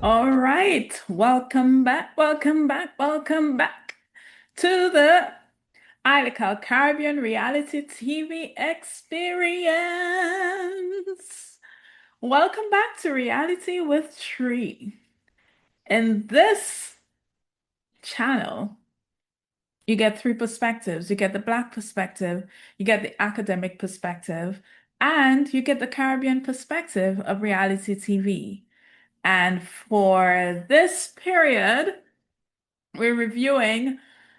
All right, welcome back to the Idaho Caribbean Reality TV experience. Welcome back to Reality with Tree. In this channel, you get three perspectives. You get the Black perspective, you get the academic perspective, and you get the Caribbean perspective of reality TV. And for this period, we're reviewing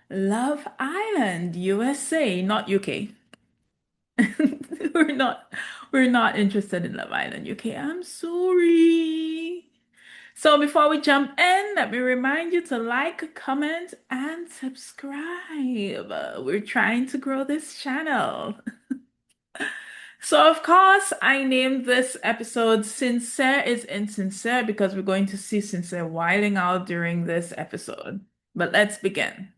Love Island, USA, not UK. We're not we're not interested in Love Island, UK. I'm sorry. So before we jump in, let me remind you to like, comment, and subscribe. We're trying to grow this channel. So of course, I named this episode Sincere is Insincere because we're going to see Sincere wilding out during this episode. But let's begin.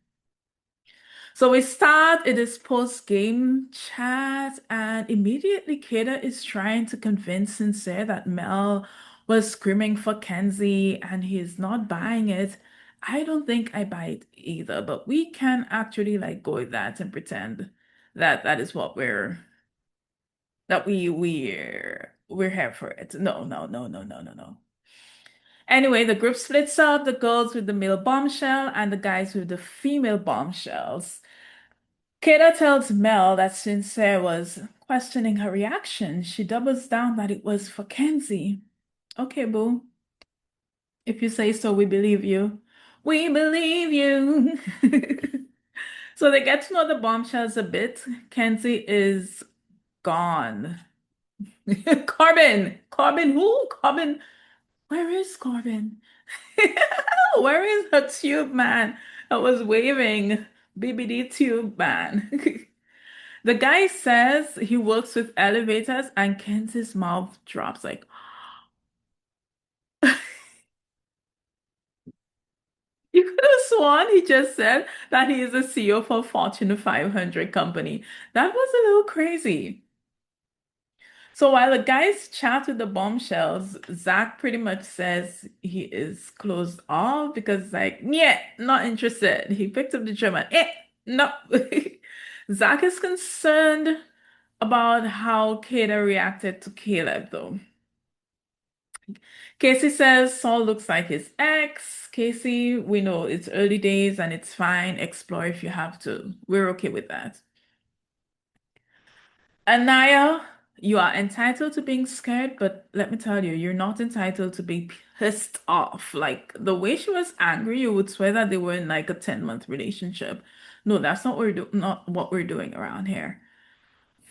So we start in this post-game chat, and immediately Kata is trying to convince Sincere that Mel was screaming for Kenzie and he's not buying it. I don't think I buy it either, but we can actually like go with that and pretend that that is what we're here for it. No, no, no, no, no, no, no. Anyway, the group splits up, the girls with the male bombshell and the guys with the female bombshells. Kata tells Mel that Sincere was questioning her reaction. She doubles down that it was for Kenzie. Okay, boo. If you say so, we believe you. We believe you. So they get to know the bombshells a bit. Kenzie is gone. Corbin who? Where is Corbin? Where is her tube man that was waving? BBD tube man. The guy says he works with elevators, and Kenzie's mouth drops like, you could have sworn he just said that he is a CEO for Fortune 500 company. That was a little crazy. So while the guys chat with the bombshells, Zach pretty much says he is closed off because, like, yeah, not interested. He picked up the drum and, no. Zach is concerned about how Kata reacted to Caleb, though. Casey says Saul looks like his ex. Casey, we know it's early days and it's fine. Explore if you have to. We're okay with that. Anaya, you are entitled to being scared, but let me tell you, you're not entitled to be pissed off. Like the way she was angry, you would swear that they were in like a 10-month relationship. No, that's not what we're doing around here.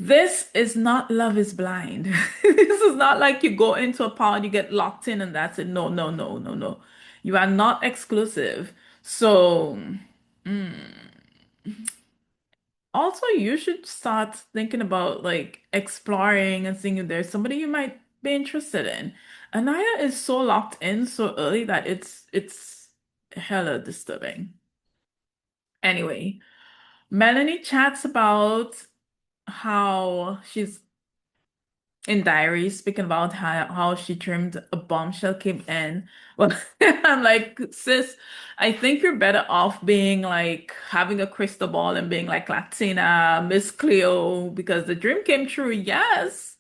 This is not Love is Blind. This is not like you go into a pod, you get locked in, and that's it. No, no, no, no, no. You are not exclusive. So, also, you should start thinking about like exploring and seeing if there's somebody you might be interested in. Anaya is so locked in so early that it's hella disturbing. Anyway, Melanie chats about how she's in diary speaking about how she dreamed a bombshell came in. Well, I'm like, sis, I think you're better off being like having a crystal ball and being like Latina, Miss Cleo, because the dream came true, yes,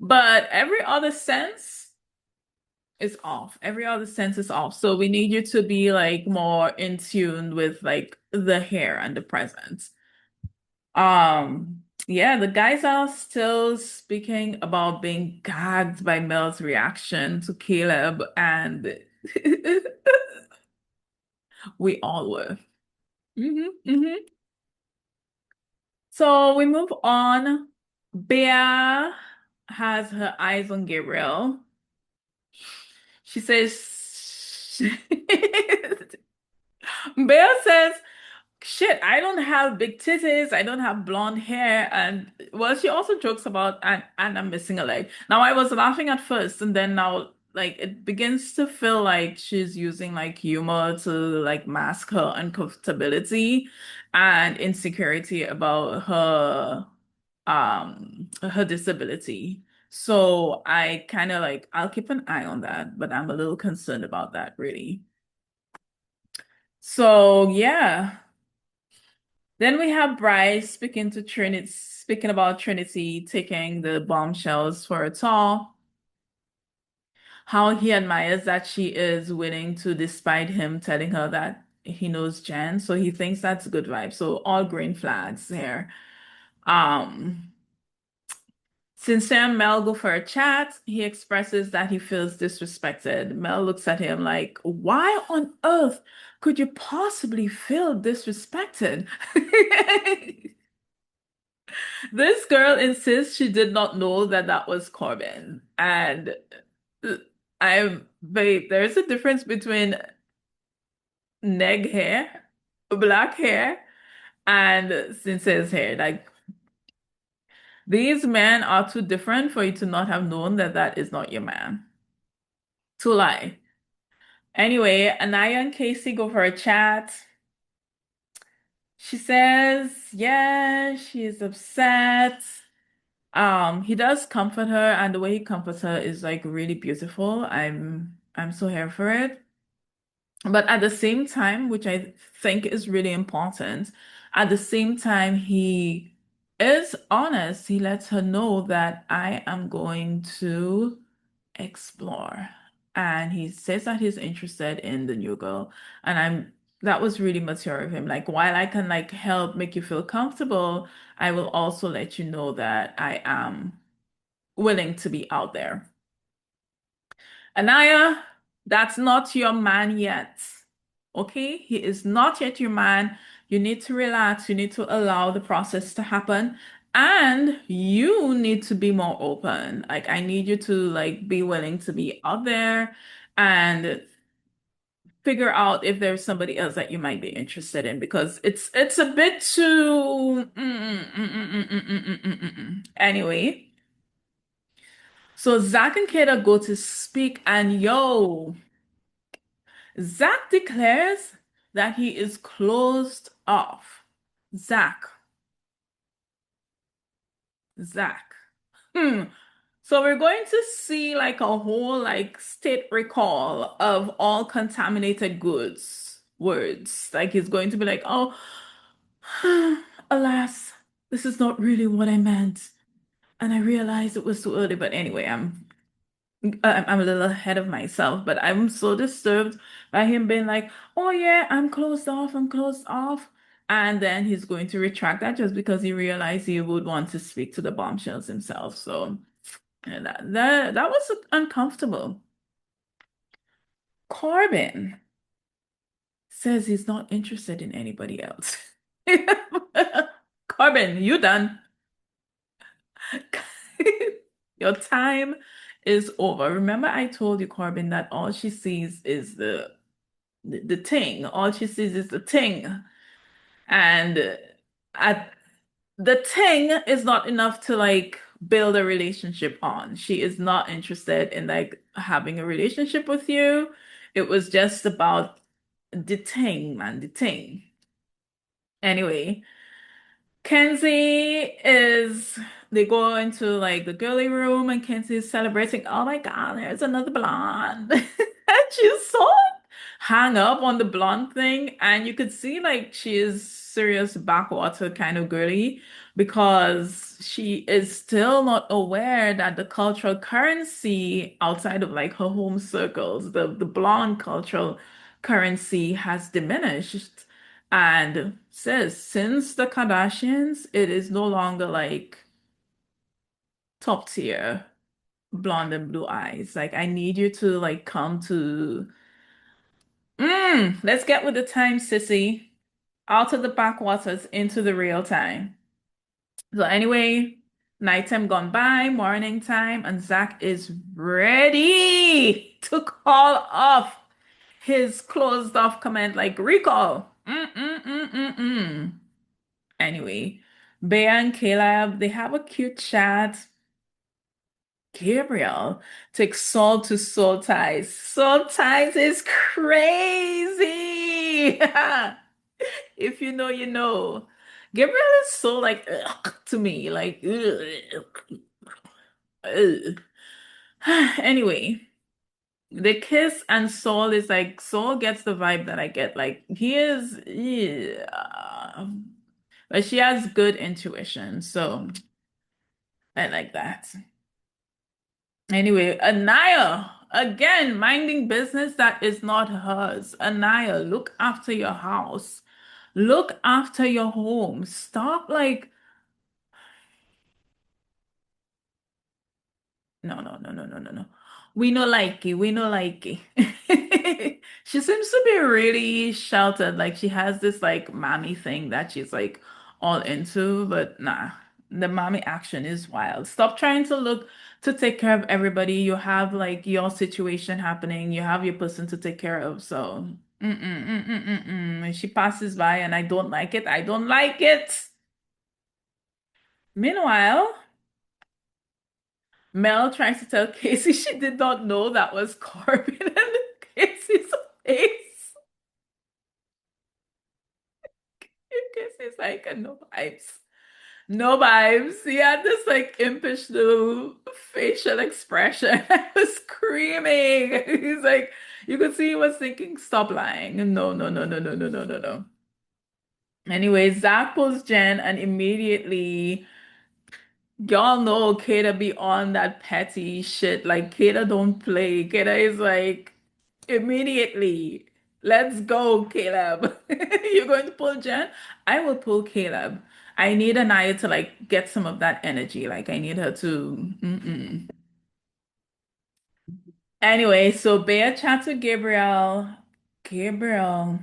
but every other sense is off. Every other sense is off. So we need you to be like more in tune with like the here and the present. Yeah, the guys are still speaking about being gagged by Mel's reaction to Caleb, and we all were. Hmm. So we move on. Bea has her eyes on Gabriel. She says, Bea says shit, I don't have big titties, I don't have blonde hair, and well, she also jokes about and I'm missing a leg. Now I was laughing at first, and then now like it begins to feel like she's using like humor to like mask her uncomfortability and insecurity about her disability. So I kind of like, I'll keep an eye on that, but I'm a little concerned about that, really. So yeah. Then we have Bryce speaking about Trinity taking the bombshells for a tour, how he admires that she is willing to, despite him telling her that he knows Jen. So he thinks that's a good vibe. So all green flags there. Um, Sincere and Mel go for a chat. He expresses that he feels disrespected. Mel looks at him like, why on earth could you possibly feel disrespected? This girl insists she did not know that that was Corbin. And babe, there's a difference between neg hair, black hair, and Sincere's hair. Like, these men are too different for you to not have known that that is not your man. To lie. Anyway, Anaya and Casey go for a chat. She says, yeah, she is upset. He does comfort her, and the way he comforts her is like really beautiful. I'm so here for it. But at the same time, which I think is really important, at the same time, he is honest. He lets her know that I am going to explore. And he says that he's interested in the new girl. And that was really mature of him. Like, while I can like help make you feel comfortable, I will also let you know that I am willing to be out there. Anaya, that's not your man yet. Okay? He is not yet your man. You need to relax. You need to allow the process to happen. And you need to be more open. Like, I need you to like be willing to be out there and figure out if there's somebody else that you might be interested in because it's a bit too Anyway, so Zach and Kata go to speak and yo, Zach declares that he is closed off. Zach, Zach. Hmm. So we're going to see like a whole like state recall of all contaminated goods words. Like he's going to be like, oh, alas, this is not really what I meant. And I realized it was too early. But anyway, I'm a little ahead of myself, but I'm so disturbed by him being like, "Oh yeah, I'm closed off. I'm closed off." And then he's going to retract that just because he realized he would want to speak to the bombshells himself. So yeah, that was uncomfortable. Corbin says he's not interested in anybody else. Corbin, you done. Your time is over. Remember, I told you, Corbin, that all she sees is the thing. All she sees is the thing. And at the thing is not enough to like build a relationship on. She is not interested in like having a relationship with you. It was just about the thing, man, the thing. Anyway, Kenzie is, they go into like the girly room and Kenzie is celebrating. Oh my God, there's another blonde. And she's so hung up on the blonde thing. And you could see like she is serious backwater kind of girly because she is still not aware that the cultural currency outside of like her home circles, the blonde cultural currency has diminished. And says since the Kardashians, it is no longer like top tier blonde and blue eyes. Like I need you to like come to let's get with the time, sissy. Out of the backwaters into the real time. So anyway, nighttime gone by, morning time, and Zach is ready to call off his closed off comment like recall. Anyway, Bea and Caleb, they have a cute chat. Gabriel takes Saul to Soul Ties. Soul Ties is crazy. If you know, you know. Gabriel is so like ugh, to me, like ugh. Ugh. Anyway, the kiss and Saul is like Saul gets the vibe that I get. Like he is, yeah. But she has good intuition, so I like that. Anyway, Anaya, again, minding business that is not hers. Anaya, look after your house. Look after your home. Stop like no, no, no, no, no, no, no. We no like it. We no like it. She seems to be really sheltered. Like she has this like mommy thing that she's like all into, but nah, the mommy action is wild. Stop trying to look to take care of everybody. You have like your situation happening. You have your person to take care of. So, when she passes by and I don't like it, I don't like it. Meanwhile, Mel tries to tell Casey she did not know that was Corbin, and Casey's face. Casey's like, no vibes. No vibes. He had this like impish little facial expression. I was screaming. He's like, you could see he was thinking, stop lying. No, no, no, no, no, no, no, no, no. Anyway, Zach pulls Jen and immediately y'all know Kata be on that petty shit. Like Kata don't play. Kata is like immediately, let's go, Caleb. You're going to pull Jen? I will pull Caleb. I need Anaya to like get some of that energy. Like I need her to. Mm-mm. Anyway, so Bea chats with Gabriel. Gabriel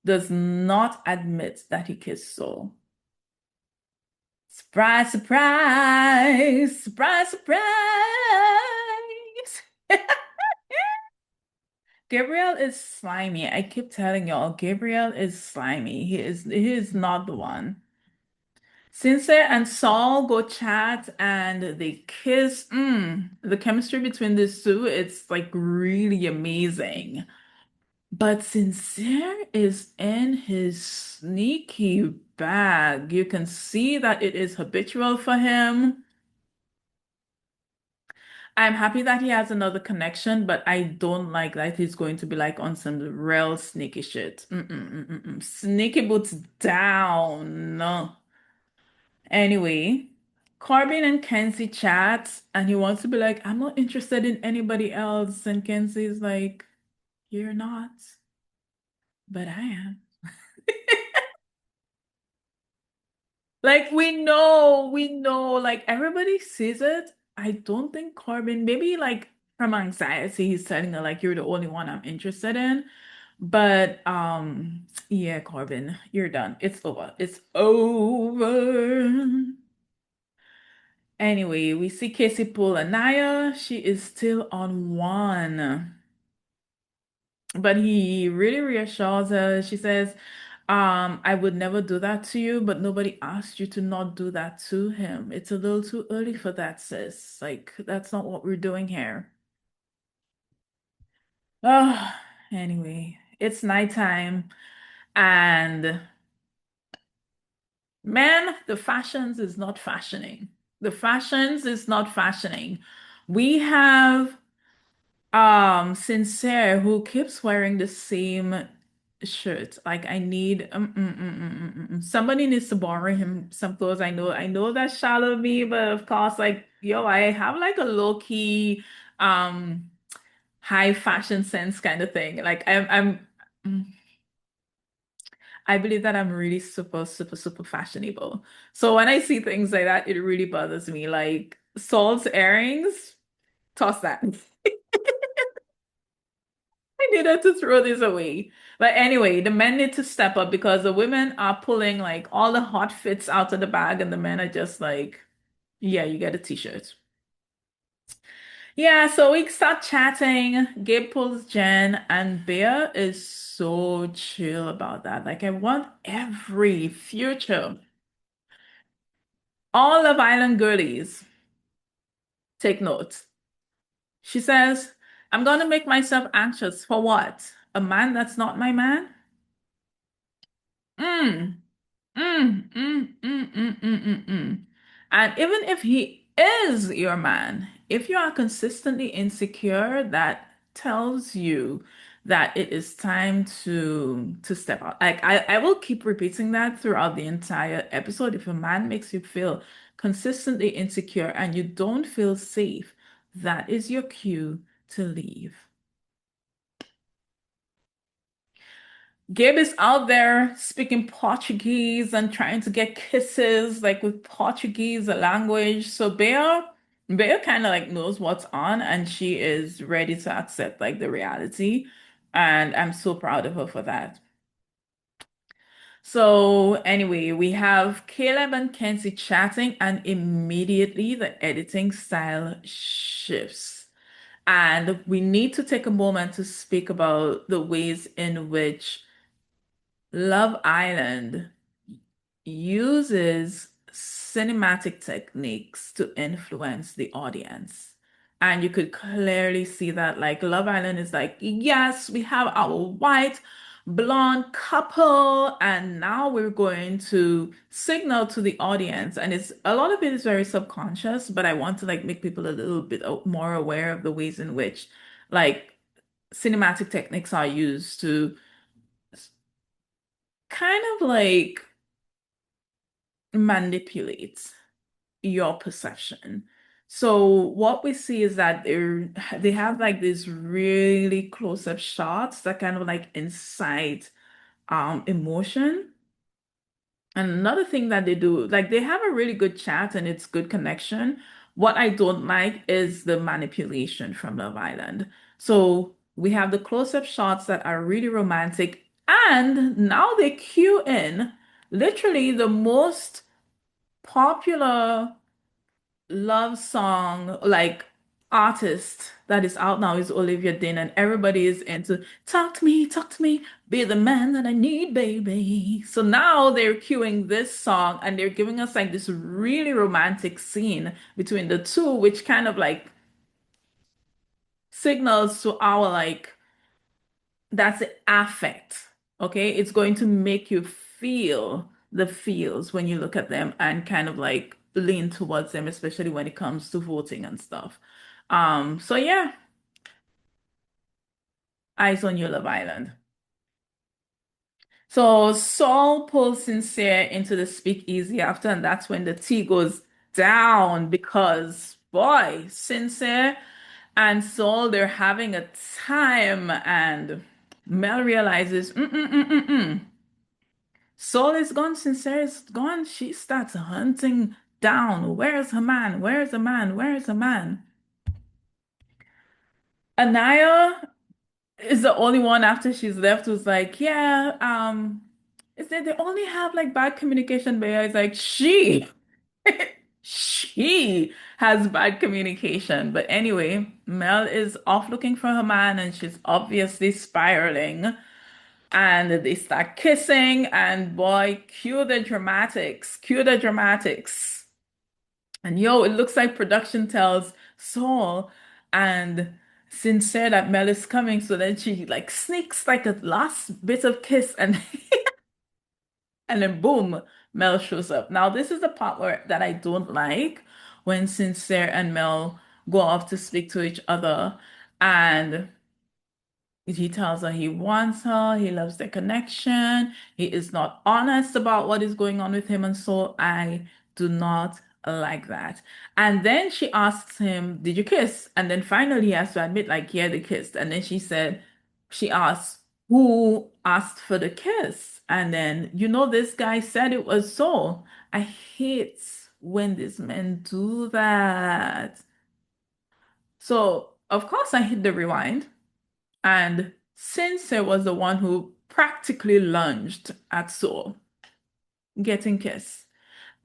does not admit that he kissed Saul. Surprise, surprise, surprise, surprise. Gabriel is slimy. I keep telling y'all, Gabriel is slimy. He is not the one. Sincere and Saul go chat and they kiss. The chemistry between these two, it's like really amazing. But Sincere is in his sneaky bag. You can see that it is habitual for him. I'm happy that he has another connection, but I don't like that he's going to be like on some real sneaky shit. Sneaky boots down. No. Anyway, Corbin and Kenzie chat, and he wants to be like, I'm not interested in anybody else. And Kenzie's like, you're not, but I am. Like we know, like everybody sees it. I don't think Corbin, maybe like from anxiety, he's telling her like you're the only one I'm interested in. But yeah, Corbin, you're done. It's over. It's over. Anyway, we see Casey pull Anaya. She is still on one. But he really reassures her. She says, I would never do that to you, but nobody asked you to not do that to him. It's a little too early for that, sis. Like, that's not what we're doing here. Oh, anyway, it's nighttime, and man, the fashions is not fashioning. The fashions is not fashioning. We have Sincere, who keeps wearing the same shirt. Like I need somebody needs to borrow him some clothes. I know that's shallow of me, but of course, like yo, I have like a low-key um high fashion sense kind of thing. Like mm, I believe that I'm really super, super, super fashionable. So when I see things like that, it really bothers me. Like Saul's earrings, toss that. I needed to throw this away. But anyway, the men need to step up because the women are pulling like all the hot fits out of the bag, and the men are just like, yeah, you get a t-shirt. Yeah, so we start chatting. Gabe pulls Jen, and Bea is so chill about that. Like, I want every future, all of Island girlies, take note. She says, I'm gonna make myself anxious for what? A man that's not my man? Mm. Mm, mm, mm, mm, mm, mm, mm. And even if he is your man. If you are consistently insecure, that tells you that it is time to step out. Like I will keep repeating that throughout the entire episode. If a man makes you feel consistently insecure and you don't feel safe, that is your cue to leave. Gabe is out there speaking Portuguese and trying to get kisses, like with Portuguese, the language. So Bea kind of like knows what's on, and she is ready to accept like the reality. And I'm so proud of her for that. So anyway, we have Caleb and Kenzie chatting, and immediately the editing style shifts. And we need to take a moment to speak about the ways in which Love Island uses cinematic techniques to influence the audience. And you could clearly see that, like, Love Island is like, yes, we have our white blonde couple, and now we're going to signal to the audience. And it's a lot of it is very subconscious, but I want to like make people a little bit more aware of the ways in which like cinematic techniques are used to kind of like manipulate your perception. So what we see is that they have like these really close-up shots that kind of like incite emotion. And another thing that they do, like they have a really good chat and it's good connection. What I don't like is the manipulation from Love Island. So we have the close-up shots that are really romantic, and now they cue in literally the most popular love song like artist that is out now is Olivia Dean, and everybody is into talk to me, be the man that I need, baby. So now they're cueing this song and they're giving us like this really romantic scene between the two, which kind of like signals to our like that's the affect. Okay, it's going to make you feel the feels when you look at them and kind of like lean towards them, especially when it comes to voting and stuff. So yeah, eyes on you, Love Island. So Saul pulls Sincere into the speakeasy after, and that's when the tea goes down because boy, Sincere and Saul, they're having a time, and Mel realizes, Saul is gone, Sincere is gone. She starts hunting down. Where's her man? Where's the man? Where's the man? Anaya is the only one after she's left who's like, yeah, is that they only have like bad communication, but it's like she has bad communication. But anyway, Mel is off looking for her man and she's obviously spiraling. And they start kissing, and boy, cue the dramatics, cue the dramatics. And yo, it looks like production tells Saul and Sincere that Mel is coming, so then she like sneaks like a last bit of kiss, and and then boom, Mel shows up. Now, this is the part where that I don't like when Sincere and Mel go off to speak to each other, and he tells her he wants her, he loves their connection, he is not honest about what is going on with him, and so I do not like that. And then she asks him, did you kiss? And then finally he has to admit, like, yeah, they kissed. And then she asks, who asked for the kiss? And then, this guy said it was so. I hate when these men do that. So, of course, I hit the rewind. And Sensei was the one who practically lunged at Saul, getting kissed.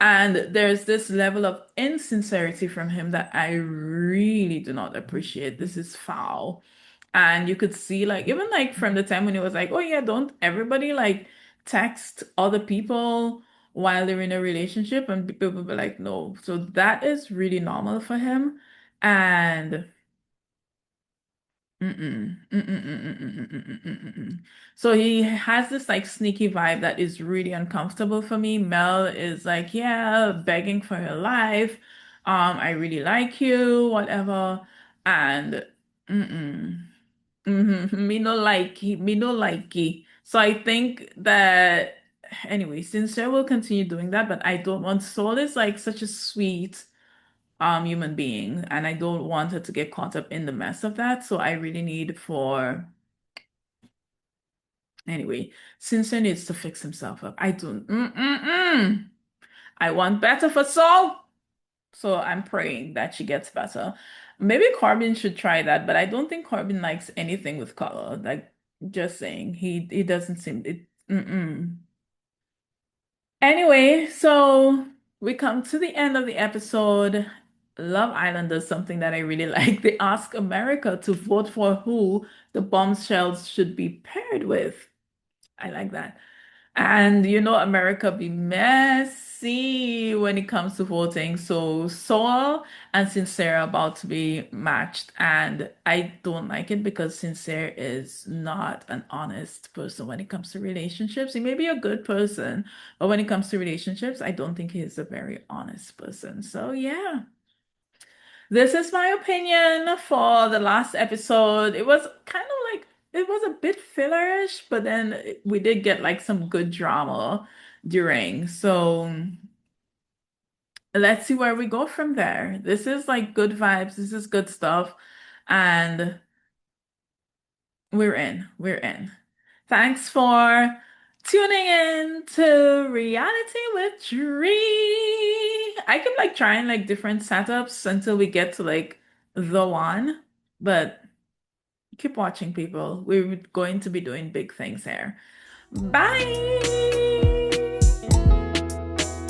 And there's this level of insincerity from him that I really do not appreciate. This is foul. And you could see, like, even like from the time when he was like, oh, yeah, don't everybody like text other people while they're in a relationship? And people will be like, no. So that is really normal for him. And Mm-mm. Mm-mm, mm-mm, mm-mm, mm-mm, mm-mm, mm-mm. So he has this like sneaky vibe that is really uncomfortable for me. Mel is like, yeah, begging for her life. I really like you, whatever. And me no likey. So I think that anyway, Sincere will continue doing that, but I don't want Soul is like such a sweet human being, and I don't want her to get caught up in the mess of that. So I really need for anyway, Sincere needs to fix himself up. I don't I want better for Soul. So I'm praying that she gets better. Maybe Corbin should try that, but I don't think Corbin likes anything with color. Like just saying, he doesn't seem it. Anyway, so we come to the end of the episode. Love Island does something that I really like. They ask America to vote for who the bombshells should be paired with. I like that. And you know, America be messy when it comes to voting. So Soul and Sincere are about to be matched. And I don't like it because Sincere is not an honest person when it comes to relationships. He may be a good person, but when it comes to relationships, I don't think he's a very honest person. So yeah. This is my opinion for the last episode. It was kind of like it was a bit fillerish, but then we did get like some good drama during. So let's see where we go from there. This is like good vibes. This is good stuff. And we're in. We're in. Thanks for tuning in to Reality with Dree. I keep like trying like different setups until we get to like the one, but keep watching, people. We're going to be doing big things here. Bye.